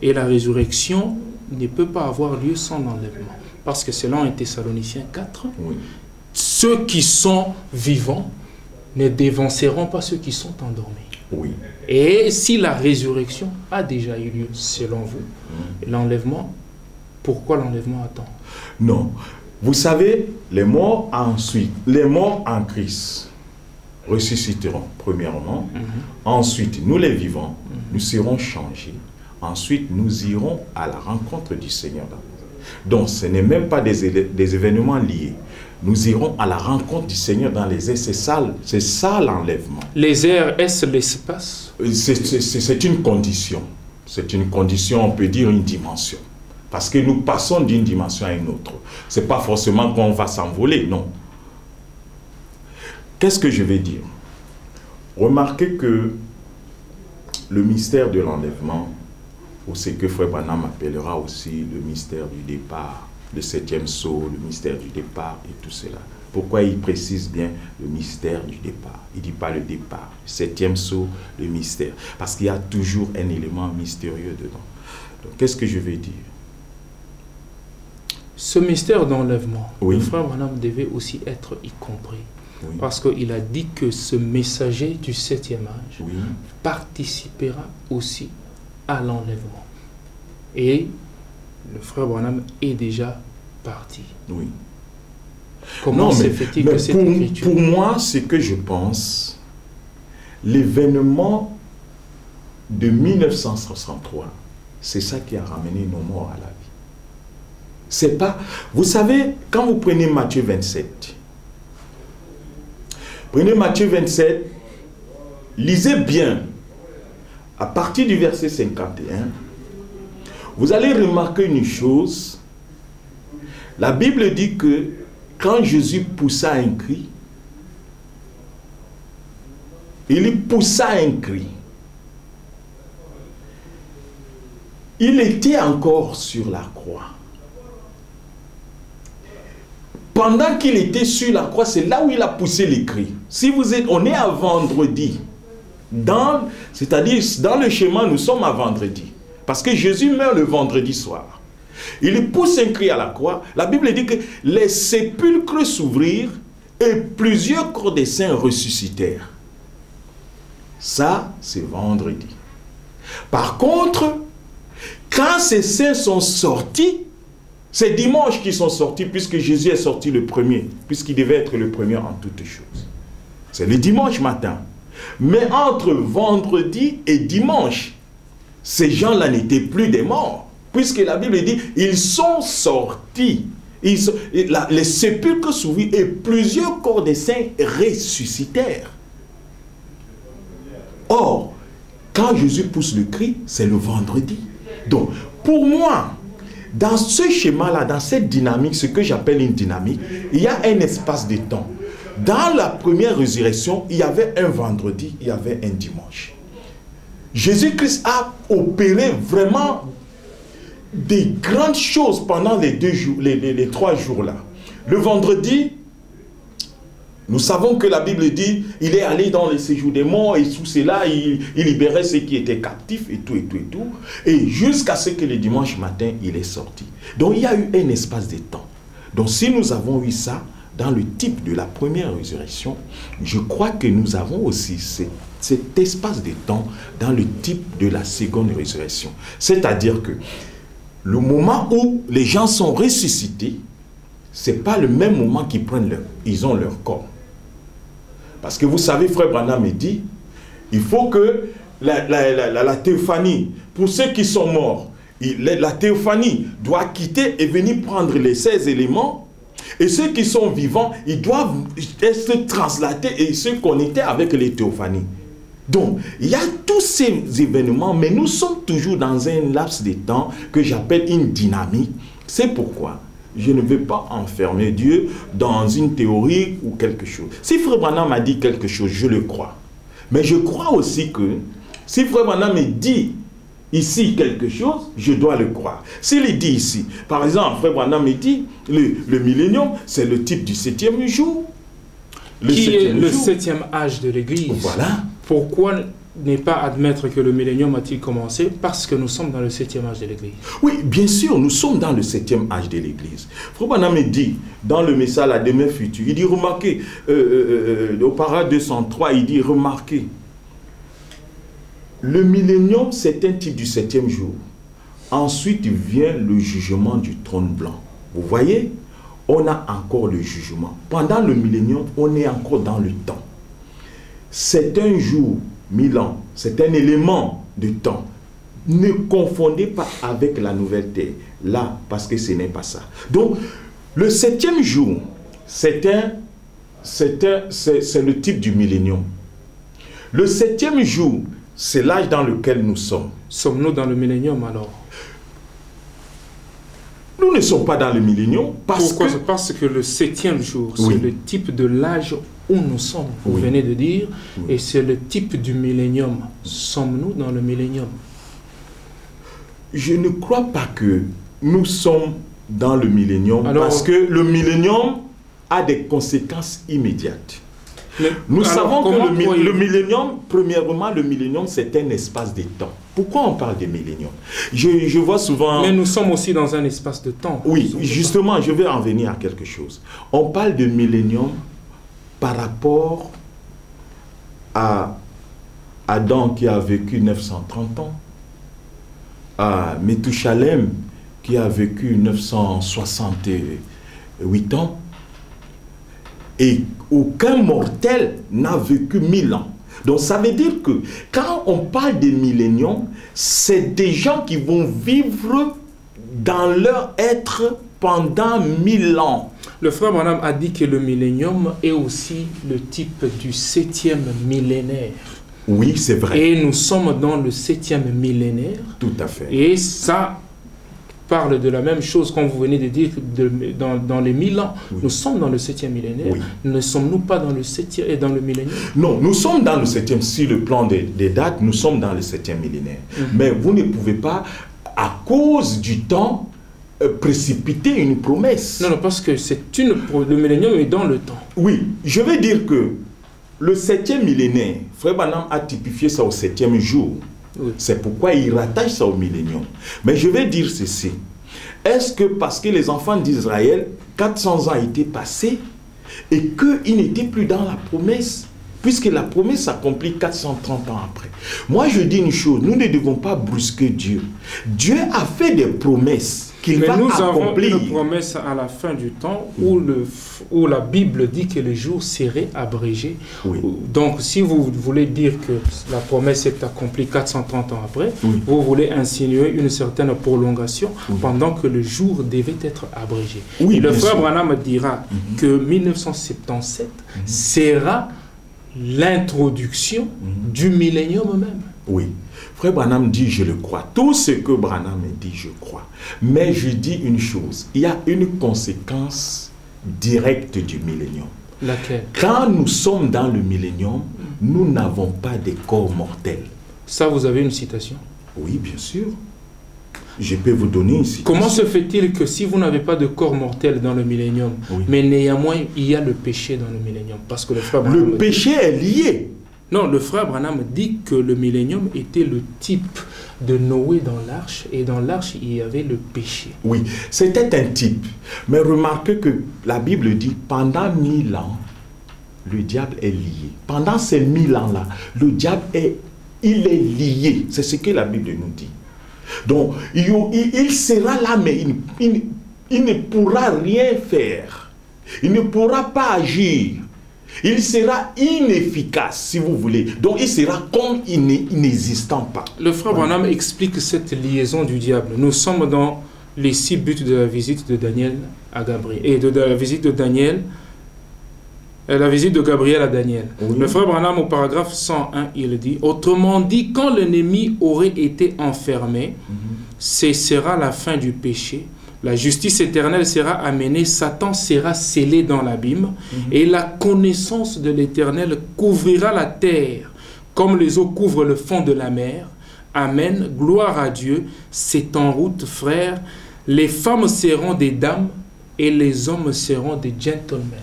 S1: Et la résurrection ne peut pas avoir lieu sans l'enlèvement. Parce que selon 1 Thessaloniciens 4,
S2: Oui.
S1: ceux qui sont vivants ne dévanceront pas ceux qui sont endormis.
S2: Oui.
S1: Et si la résurrection a déjà eu lieu, selon vous, l'enlèvement, pourquoi l'enlèvement attend?
S2: Non. Vous savez, les morts ensuite, les morts en Christ ressusciteront, premièrement. Ensuite, nous les vivants, nous serons changés. Ensuite, nous irons à la rencontre du Seigneur. Donc, ce n'est même pas des événements liés. Nous irons à la rencontre du Seigneur dans les airs. C'est ça l'enlèvement.
S1: Les airs, est-ce l'espace?
S2: C'est une condition. C'est une condition, on peut dire une dimension. Parce que nous passons d'une dimension à une autre. Ce n'est pas forcément qu'on va s'envoler, non. Qu'est-ce que je vais dire? Remarquez que le mystère de l'enlèvement, ou ce que Frère Branham appellera aussi le mystère du départ, le 7e sceau, le mystère du départ et tout cela. Pourquoi il précise bien le mystère du départ? Il ne dit pas le départ. Le 7e sceau, le mystère. Parce qu'il y a toujours un élément mystérieux dedans. Donc, qu'est-ce que je vais dire?
S1: Ce mystère d'enlèvement,
S2: oui.
S1: Le frère Branham devait aussi être y compris.
S2: Oui.
S1: Parce qu'il a dit que ce messager du 7e âge
S2: oui.
S1: participera aussi à l'enlèvement. Et le frère Branham est déjà parti.
S2: Oui.
S1: Comment se fait-il que cette écriture...
S2: Pour moi, ce que je pense, l'événement de 1963, c'est ça qui a ramené nos morts à la vie. C'est pas... Vous savez, quand vous prenez Matthieu 27, prenez Matthieu 27, lisez bien, à partir du verset 51, vous allez remarquer une chose. La Bible dit que quand Jésus poussa un cri, il poussa un cri. Il était encore sur la croix. Pendant qu'il était sur la croix, c'est là où il a poussé les cris. Si vous êtes, on est à vendredi. C'est-à-dire, dans le schéma, nous sommes à vendredi. Parce que Jésus meurt le vendredi soir. Il pousse un cri à la croix. La Bible dit que les sépulcres s'ouvrirent et plusieurs corps des saints ressuscitèrent. Ça, c'est vendredi. Par contre, quand ces saints sont sortis, c'est dimanche qu'ils sont sortis, puisque Jésus est sorti le premier, puisqu'il devait être le premier en toutes choses. C'est le dimanche matin. Mais entre vendredi et dimanche, ces gens-là n'étaient plus des morts, puisque la Bible dit, ils sont sortis. Les sépulcres s'ouvrirent et plusieurs corps des saints ressuscitèrent. Or, quand Jésus pousse le cri, c'est le vendredi. Donc, pour moi, dans ce schéma-là, dans cette dynamique, ce que j'appelle une dynamique, il y a un espace de temps. Dans la première résurrection, il y avait un vendredi, il y avait un dimanche. Jésus-Christ a opéré vraiment des grandes choses pendant les 3 jours-là. Le vendredi, nous savons que la Bible dit, il est allé dans les séjours des morts et sous cela, il libérait ceux qui étaient captifs et tout et tout et tout. Et jusqu'à ce que le dimanche matin, il est sorti. Donc il y a eu un espace de temps. Donc si nous avons eu ça dans le type de la première résurrection, je crois que nous avons aussi cet espace de temps dans le type de la seconde résurrection. C'est-à-dire que le moment où les gens sont ressuscités, ce n'est pas le même moment qu'ils ils ont leur corps. Parce que vous savez, Frère Branham me dit, il faut que la théophanie, pour ceux qui sont morts, la théophanie doit quitter et venir prendre les 16 éléments. Et ceux qui sont vivants, ils doivent être translatés et se connecter avec les théophanies. Donc, il y a tous ces événements, mais nous sommes toujours dans un laps de temps que j'appelle une dynamique. C'est pourquoi je ne vais pas enfermer Dieu dans une théorie ou quelque chose. Si Frère Branham m'a dit quelque chose, je le crois. Mais je crois aussi que si Frère Branham me dit ici quelque chose, je dois le croire. S'il dit ici, par exemple, Frère Branham me dit, le millénium, c'est le type du 7e jour.
S1: Qui est le 7e âge de l'Église.
S2: Voilà.
S1: Pourquoi n'est pas admettre que le millénium a-t-il commencé parce que nous sommes dans le 7e âge de l'Église.
S2: Oui, bien sûr, nous sommes dans le 7e âge de l'Église. Frère Branham dit, dans le message La Demeure Future, il dit, remarquez, au paragraphe 203, il dit, remarquez, le millénium, c'est un type du 7e jour. Ensuite vient le jugement du trône blanc. Vous voyez, on a encore le jugement. Pendant le millénium, on est encore dans le temps. C'est un jour, 1000 ans, c'est un élément de temps. Ne confondez pas avec la nouvelle terre. Là, parce que ce n'est pas ça. Donc, le 7e jour, c'est le type du millénium. Le 7e jour, c'est l'âge dans lequel nous sommes.
S1: Sommes-nous dans le millénium alors?
S2: Nous ne sommes pas dans le millénium parce
S1: Pourquoi?
S2: que...
S1: Parce que le 7e jour,
S2: Oui.
S1: c'est le type de l'âge où nous sommes, vous
S2: Oui.
S1: venez de dire,
S2: Oui.
S1: et c'est le type du millénium. Sommes-nous dans le millénium?
S2: Je ne crois pas que nous sommes dans le millénium parce que le millénium a des conséquences immédiates.
S1: Mais,
S2: Nous savons que
S1: comment
S2: le millénium, premièrement, le millénium, c'est un espace de temps. Pourquoi on parle de millénium? Je vois souvent...
S1: Mais nous sommes aussi dans un espace de temps.
S2: Oui, justement, je vais en venir à quelque chose. On parle de millénium par rapport à Adam qui a vécu 930 ans, à Methushalem qui a vécu 968 ans, et aucun mortel n'a vécu 1000 ans. Donc ça veut dire que quand on parle des milléniums, c'est des gens qui vont vivre dans leur être pendant 1000 ans.
S1: Le frère Branham a dit que le millénium est aussi le type du 7e millénaire.
S2: Oui, c'est vrai.
S1: Et nous sommes dans le 7e millénaire.
S2: Tout à fait.
S1: Et ça parle de la même chose qu'on vous venez de dire dans les 1000 ans.
S2: Oui.
S1: Nous sommes dans le 7e millénaire.
S2: Oui.
S1: Ne sommes-nous pas dans le 7e et dans le millénaire?
S2: Non, nous sommes dans le 7e, sur le plan des dates, nous sommes dans le 7e millénaire. Mais vous ne pouvez pas, à cause du temps, précipiter une promesse.
S1: Non, non, parce que le millénium est dans le temps.
S2: Oui, je vais dire que le 7e millénaire, Frère Branham a typifié ça au 7e jour.
S1: Oui.
S2: C'est pourquoi il rattache ça au millénium. Mais je vais dire ceci. Est-ce que parce que les enfants d'Israël, 400 ans étaient passés et qu'ils n'étaient plus dans la promesse, puisque la promesse s'accomplit 430 ans après. Moi, je dis une chose, nous ne devons pas brusquer Dieu. Dieu a fait des promesses qu'il va accomplir.
S1: Nous avons une promesse à la fin du temps où la Bible dit que les jours seraient abrégés.
S2: Oui.
S1: Donc, si vous voulez dire que la promesse est accomplie 430 ans après,
S2: Oui.
S1: vous voulez insinuer une certaine prolongation
S2: Oui.
S1: pendant que le jour devait être abrégé.
S2: Oui,
S1: Et le
S2: bien
S1: frère
S2: sûr.
S1: Branham dira que 1977 sera l'introduction du millénium même.
S2: Oui. Frère Branham dit, je le crois. Tout ce que Branham dit, je crois. Mais je dis une chose, il y a une conséquence directe du millénium.
S1: Laquelle?
S2: Quand nous sommes dans le millénium, nous n'avons pas de corps mortels.
S1: Ça, vous avez une citation?
S2: Oui, bien sûr. Je peux vous donner une citation.
S1: Comment se fait-il que si vous n'avez pas de corps mortel dans le millénium,
S2: Oui.
S1: mais néanmoins il y a le péché dans le millénium? Parce que le frère
S2: Le
S1: Branham
S2: péché est lié.
S1: Non, le frère Branham dit que le millénium était le type de Noé dans l'arche, et dans l'arche il y avait le péché.
S2: Oui, c'était un type. Mais remarquez que la Bible dit, pendant 1000 ans, le diable est lié. Pendant ces 1000 ans-là, le diable il est lié. C'est ce que la Bible nous dit. Donc, il sera là, mais il ne pourra rien faire. Il ne pourra pas agir. Il sera inefficace, si vous voulez. Donc, il sera comme inexistant pas.
S1: Le frère Branham explique cette liaison du diable. Nous sommes dans les 6 buts de la visite de Daniel à Gabriel. Et de la visite de Daniel, la visite de Gabriel à Daniel.
S2: Oui.
S1: Le frère Branham, au paragraphe 101, il dit, autrement dit, quand l'ennemi aurait été enfermé, cessera la fin du péché, la justice éternelle sera amenée, Satan sera scellé dans l'abîme, et la connaissance de l'Éternel couvrira la terre, comme les eaux couvrent le fond de la mer. Amen, gloire à Dieu, c'est en route, frères. Les femmes seront des dames, et les hommes seront des gentlemen.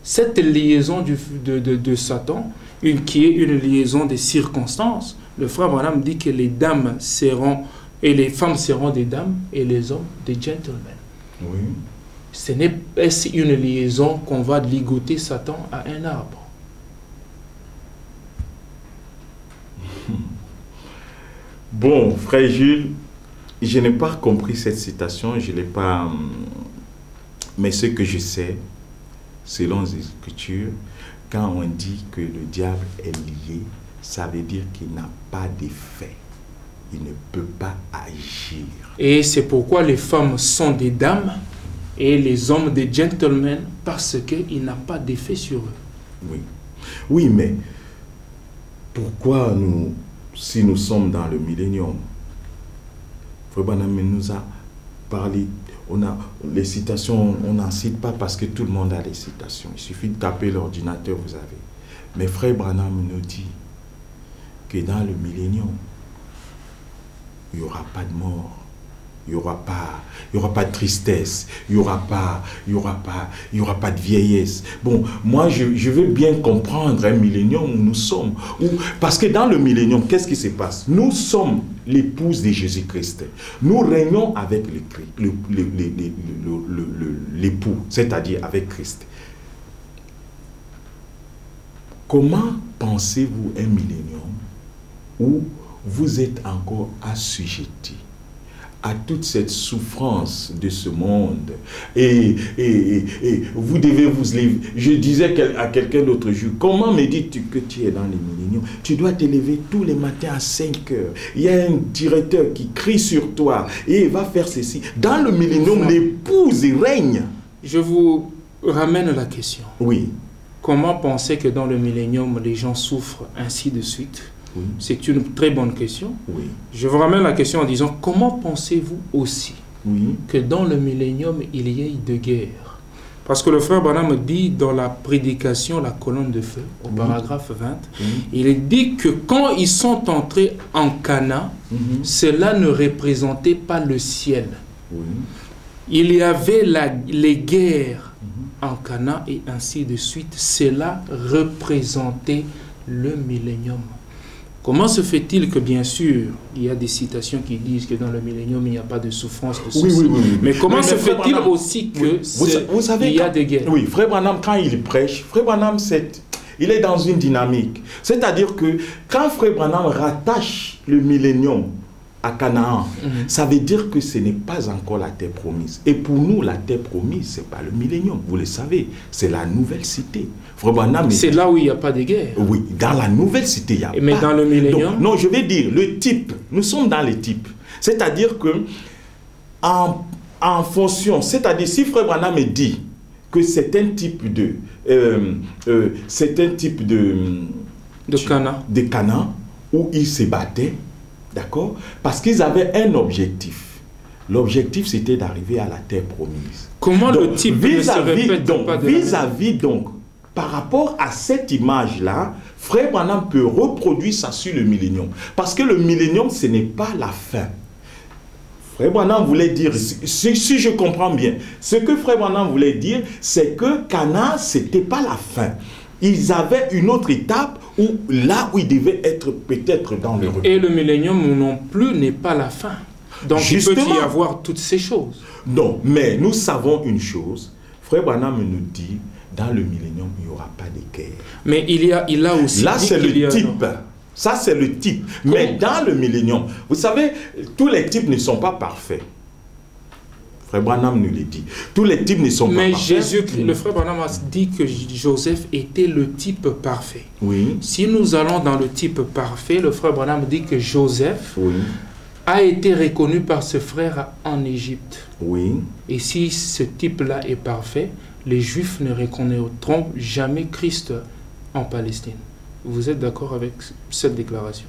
S1: Cette liaison de Satan qui est une liaison des circonstances, le frère Branham dit que les dames seront, et les femmes seront des dames, et les hommes des gentlemen.
S2: Oui.
S1: Ce n'est pas une liaison qu'on va ligoter Satan à un arbre.
S2: Bon, frère Jules, je n'ai pas compris cette citation, je ne l'ai pas... Mais ce que je sais, selon les Écritures, quand on dit que le diable est lié, ça veut dire qu'il n'a pas d'effet. Il ne peut pas agir.
S1: Et c'est pourquoi les femmes sont des dames et les hommes des gentlemen, parce qu'il n'a pas d'effet sur eux.
S2: Oui. Oui, mais pourquoi nous, si nous sommes dans le millénium, Frère Branham nous a parlé, on a les citations, on n'en cite pas parce que tout le monde a les citations. Il suffit de taper l'ordinateur, vous avez. Mais Frère Branham nous dit que dans le millénium, il n'y aura pas de mort, il n'y aura pas de tristesse, il n'y aura pas de vieillesse. Bon, moi je veux bien comprendre un millénium où nous sommes. Parce que dans le millénium, qu'est-ce qui se passe? Nous sommes l'épouse de Jésus-Christ. Nous régnons avec l'époux, c'est-à-dire avec Christ. Comment pensez-vous un millénium où vous êtes encore assujetti à toute cette souffrance de ce monde et vous devez vous lever? Je disais à quelqu'un l'autre jour, comment me dis-tu que tu es dans les milléniums? Tu dois te lever tous les matins à 5 heures. Il y a un directeur qui crie sur toi et il va faire ceci. Dans le millénium, l'épouse règne.
S1: Je vous ramène la question.
S2: Oui.
S1: Comment penser que dans le millénium, les gens souffrent ainsi de suite?
S2: Oui.
S1: C'est une très bonne question.
S2: Oui.
S1: Je vous ramène la question en disant, comment pensez-vous aussi que dans le millénium, il y ait de guerre? Parce que le frère Branham dit dans la prédication, la colonne de feu, au paragraphe 20, il dit que quand ils sont entrés en Cana, cela ne représentait pas le ciel. Il y avait les guerres en Cana et ainsi de suite. Cela représentait le millénium. Comment se fait-il que, bien sûr, il y a des citations qui disent que dans le millénium, il n'y a pas de souffrance de ceci. Mais comment se fait-il aussi que
S2: vous savez,
S1: il y a des guerres?
S2: Oui, Frère Branham, quand il prêche, Frère Branham, il est dans une dynamique. C'est-à-dire que quand Frère Branham rattache le millénium à Canaan, ça veut dire que ce n'est pas encore la terre promise. Et pour nous, la terre promise, ce n'est pas le millénium, vous le savez, c'est la nouvelle cité.
S1: C'est là où il n'y a pas de guerre.
S2: Oui, dans la nouvelle cité, il n'y a
S1: mais pas. Dans le millénium?
S2: Non, je vais dire, le type, nous sommes dans les types. C'est-à-dire que, en fonction, c'est-à-dire si Frère Branham me dit que c'est un type de... de Canaan, où ils se battaient, d'accord? Parce qu'ils avaient un objectif. L'objectif, c'était d'arriver à la terre promise.
S1: Comment donc, le type ne se répète pas de
S2: vis-à-vis, donc, par rapport à cette image-là, Frère Branham peut reproduire ça sur le millénium. Parce que le millénium, ce n'est pas la fin. Frère Branham voulait dire, si je comprends bien, ce que Frère Branham voulait dire, c'est que Cana, ce n'était pas la fin. Ils avaient une autre étape là où ils devaient être peut-être dans le repos.
S1: Et le millénium non plus n'est pas la fin. Donc justement, il peut y avoir toutes ces choses.
S2: Non, mais nous savons une chose. Frère Branham nous dit, dans le millénium, il n'y aura pas de guerre.
S1: Mais il a aussi...
S2: Là, c'est le type. Ça, c'est le type. Mais dans le millénium, vous savez, tous les types ne sont pas parfaits. Frère Branham nous le dit. Tous les types ne sont pas parfaits.
S1: Mais Jésus, le frère Branham a dit que Joseph était le type parfait.
S2: Oui.
S1: Si nous allons dans le type parfait, le frère Branham dit que Joseph a été reconnu par ce frère en Égypte.
S2: Oui.
S1: Et si ce type-là est parfait, les Juifs ne reconnaîtront jamais Christ en Palestine. Vous êtes d'accord avec cette déclaration?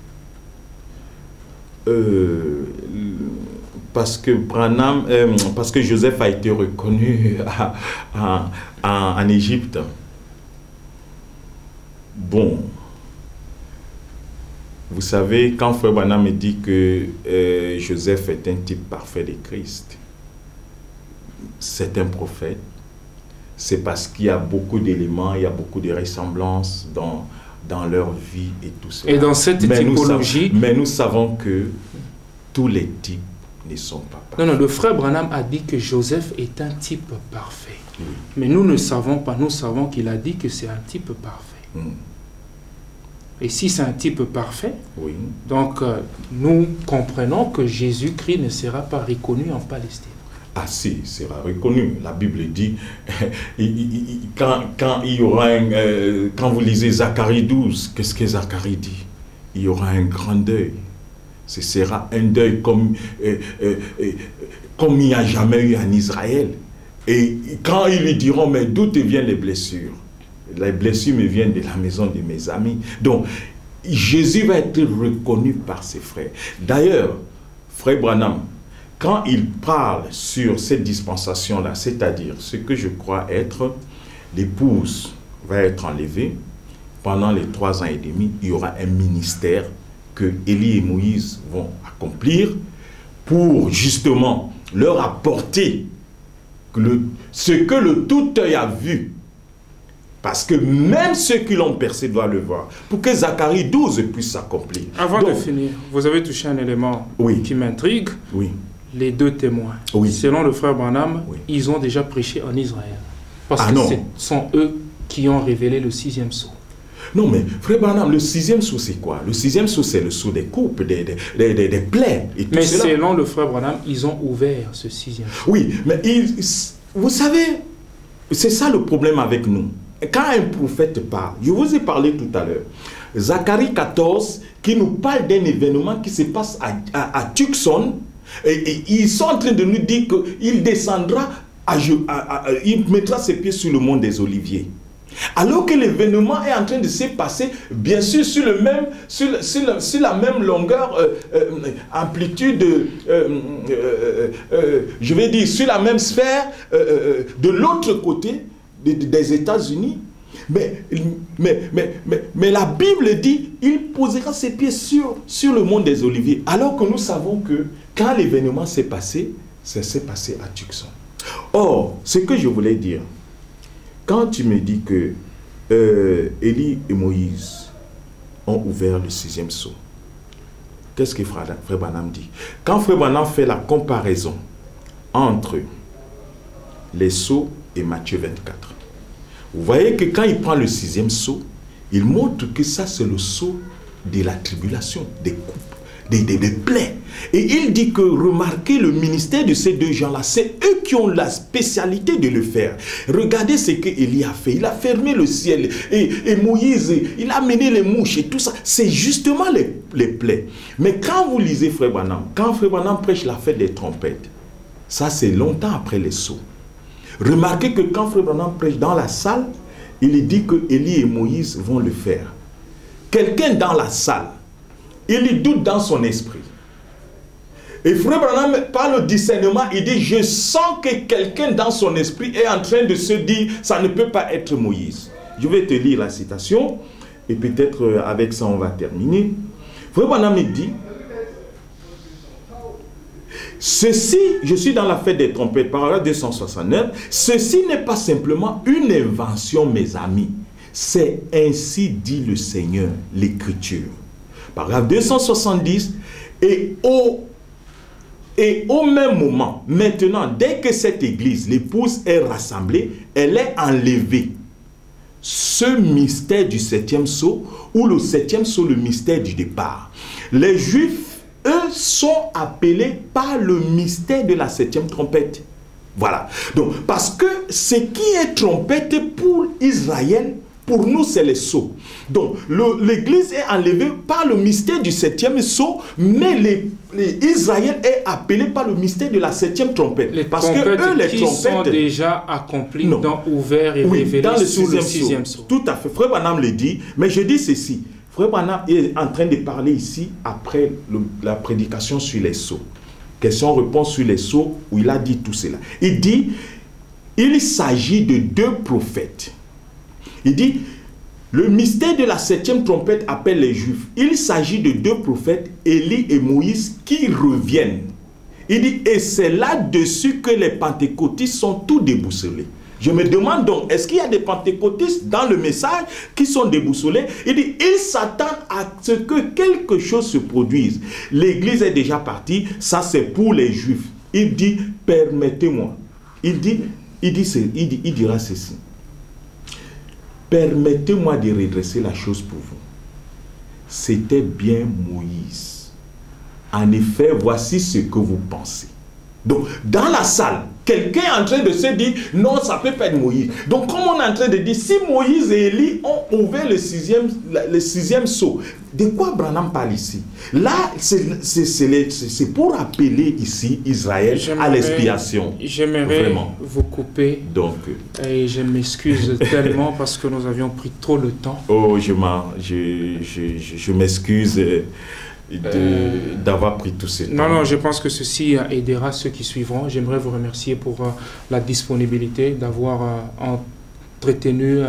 S2: Parce que Joseph a été reconnu en Égypte. Bon, vous savez, quand Frère Branham me dit que Joseph est un type parfait de Christ, c'est un prophète, c'est parce qu'il y a beaucoup d'éléments, il y a beaucoup de ressemblances dans leur vie et tout cela.
S1: Et dans cette typologie...
S2: Mais nous savons que tous les types ne sont pas parfaits.
S1: Non, le frère Branham a dit que Joseph est un type parfait.
S2: Oui.
S1: Mais nous ne savons pas, nous savons qu'il a dit que c'est un type parfait. Et si c'est un type parfait,
S2: oui.
S1: Donc nous comprenons que Jésus-Christ ne sera pas reconnu en Palestine.
S2: Ah si, il sera reconnu. La Bible dit, quand il y aura quand vous lisez Zacharie 12, qu'est-ce que Zacharie dit? Il y aura un grand deuil. Ce sera un deuil comme il n'y a jamais eu en Israël. Et quand ils lui diront, mais d'où te viennent les blessures? Les blessures me viennent de la maison de mes amis. Donc, Jésus va être reconnu par ses frères. D'ailleurs, frère Branham, quand il parle sur cette dispensation-là, c'est-à-dire ce que je crois être, l'épouse va être enlevée, pendant les 3 ans et demi, il y aura un ministère que Élie et Moïse vont accomplir pour justement leur apporter ce que le tout-œil a vu. Parce que même ceux qui l'ont percé doivent le voir. Pour que Zacharie 12 puisse s'accomplir.
S1: Avant de finir, vous avez touché un élément qui m'intrigue.
S2: Oui.
S1: Les 2 témoins.
S2: Oui.
S1: Selon le frère Branham, ils ont déjà prêché en Israël. Parce que ce sont eux qui ont révélé le 6e sceau.
S2: Non, mais frère Branham, le 6e sceau, c'est quoi? Le 6e sceau, c'est le sceau des coupes, des plaies. Et tout
S1: mais
S2: cela.
S1: Selon le frère Branham, ils ont ouvert ce 6e sceau.
S2: Oui, mais vous savez, c'est ça le problème avec nous. Quand un prophète parle, je vous ai parlé tout à l'heure, Zacharie 14, qui nous parle d'un événement qui se passe à Tucson, et ils sont en train de nous dire qu'il descendra, il mettra ses pieds sur le mont des Oliviers. Alors que l'événement est en train de se passer, bien sûr, sur la même longueur, amplitude, je vais dire, sur la même sphère, de l'autre côté des États-Unis. Mais la Bible dit, il posera ses pieds sur le mont des Oliviers. Alors que nous savons que quand l'événement s'est passé, ça s'est passé à Tucson. Or, ce que je voulais dire, quand tu me dis que Élie et Moïse ont ouvert le 6e sceau, qu'est-ce que Frère Branham dit? Quand Frère Branham fait la comparaison entre les sceaux et Matthieu 24, vous voyez que quand il prend le 6e sceau, il montre que ça c'est le sceau de la tribulation, des coupes, des plaies. Et il dit que, remarquez le ministère de ces 2 gens-là, c'est eux qui ont la spécialité de le faire. Regardez ce qu'Élie a fait. Il a fermé le ciel. Et Moïse, il a mené les mouches et tout ça. C'est justement les plaies. Mais quand vous lisez Frère Branham, quand Frère Branham prêche la fête des trompettes, ça c'est longtemps après les sceaux. Remarquez que quand Frère Branham prêche dans la salle, il dit que Élie et Moïse vont le faire. Quelqu'un dans la salle, il doute dans son esprit. Et Frère Branham, par le discernement, il dit, je sens que quelqu'un dans son esprit est en train de se dire, ça ne peut pas être Moïse. Je vais te lire la citation, et peut-être avec ça on va terminer. Frère Branham dit, ceci, je suis dans la fête des trompettes, paragraphe 269, ceci n'est pas simplement une invention, mes amis. C'est ainsi dit le Seigneur, l'Écriture. Paragraphe 270, et au même moment, maintenant, dès que cette église, l'épouse est rassemblée, elle est enlevée. Ce mystère du 7e sceau, ou le 7e sceau, le mystère du départ. Les Juifs, eux, sont appelés par le mystère de la 7e trompette. Voilà. Donc, parce que ce qui est trompette pour Israël, pour nous, c'est les sceaux. Donc, l'église est enlevée par le mystère du 7e sceau, mais Israël est appelé par le mystère de la 7e trompette.
S1: Les parce trompettes que eux, les trompettes sont déjà accomplis, dans ouvert et révélé dans le 6e sceau.
S2: Tout à fait. Frère Branham le dit, mais je dis ceci. Frère Branham est en train de parler ici, après la prédication sur les sceaux. Question-réponse sur les sceaux, où il a dit tout cela. Il dit, il s'agit de 2 prophètes. Il dit, le mystère de la 7e trompette appelle les Juifs. Il s'agit de 2 prophètes, Élie et Moïse, qui reviennent. Il dit, et c'est là-dessus que les pentecôtistes sont tous déboussolés. Je me demande donc, est-ce qu'il y a des pentecôtistes dans le message qui sont déboussolés? Il dit, ils s'attendent à ce que quelque chose se produise. L'église est déjà partie, ça c'est pour les juifs. Il dit, permettez-moi. Il dira ceci. Permettez-moi de redresser la chose pour vous. C'était bien Moïse. En effet, voici ce que vous pensez. Donc, dans la salle, quelqu'un est en train de se dire, non, ça ne peut pas être Moïse. Donc, comme on est en train de dire, si Moïse et Élie ont ouvert le sixième seau, de quoi Branham parle ici? Là, c'est pour appeler ici Israël à l'expiation.
S1: J'aimerais vous couper.
S2: Donc,
S1: et je m'excuse tellement parce que nous avions pris trop le temps.
S2: Oh, je m'excuse d'avoir pris tout ce temps.
S1: Non, je pense que ceci aidera ceux qui suivront. J'aimerais vous remercier pour la disponibilité d'avoir entretenu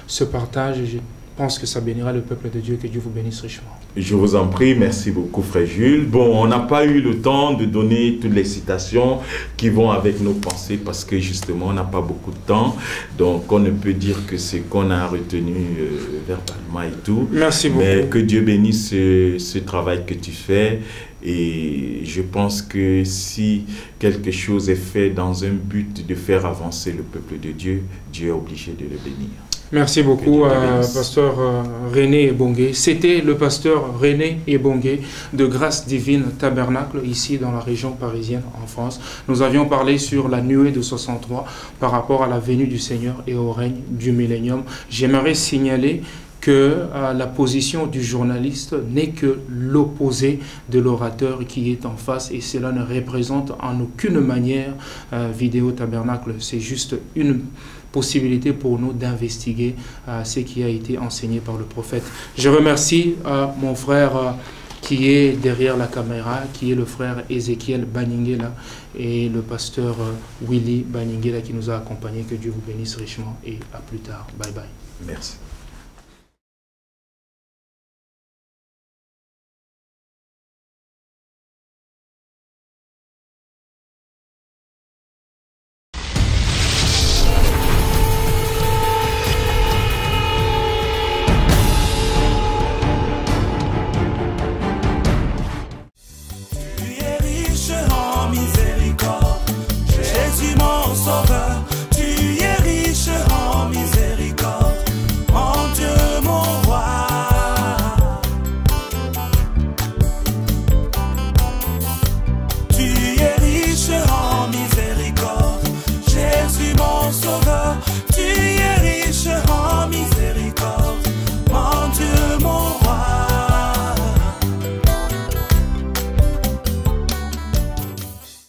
S1: ce partage. Je pense que ça bénira le peuple de Dieu. Que Dieu vous bénisse richement.
S2: Je vous en prie, merci beaucoup frère Jules. Bon, on n'a pas eu le temps de donner toutes les citations qui vont avec nos pensées parce que justement on n'a pas beaucoup de temps. Donc on ne peut dire que c'est qu'on a retenu verbalement et tout.
S1: Merci beaucoup.
S2: Mais que Dieu bénisse ce travail que tu fais. Et je pense que si quelque chose est fait dans un but de faire avancer le peuple de Dieu, Dieu est obligé de le bénir.
S1: Merci beaucoup, pasteur René Ebongué. C'était le pasteur René Ebongué de Grâce Divine Tabernacle, ici dans la région parisienne, en France. Nous avions parlé sur la nuée de 63 par rapport à la venue du Seigneur et au règne du millénium. J'aimerais signaler que la position du journaliste n'est que l'opposé de l'orateur qui est en face et cela ne représente en aucune manière Vidéo Tabernacle. C'est juste une possibilité pour nous d'investiguer ce qui a été enseigné par le prophète. Je remercie mon frère qui est derrière la caméra, qui est le frère Ézéchiel Baningela et le pasteur Willy Baningela qui nous a accompagnés. Que Dieu vous bénisse richement et à plus tard. Bye bye.
S2: Merci.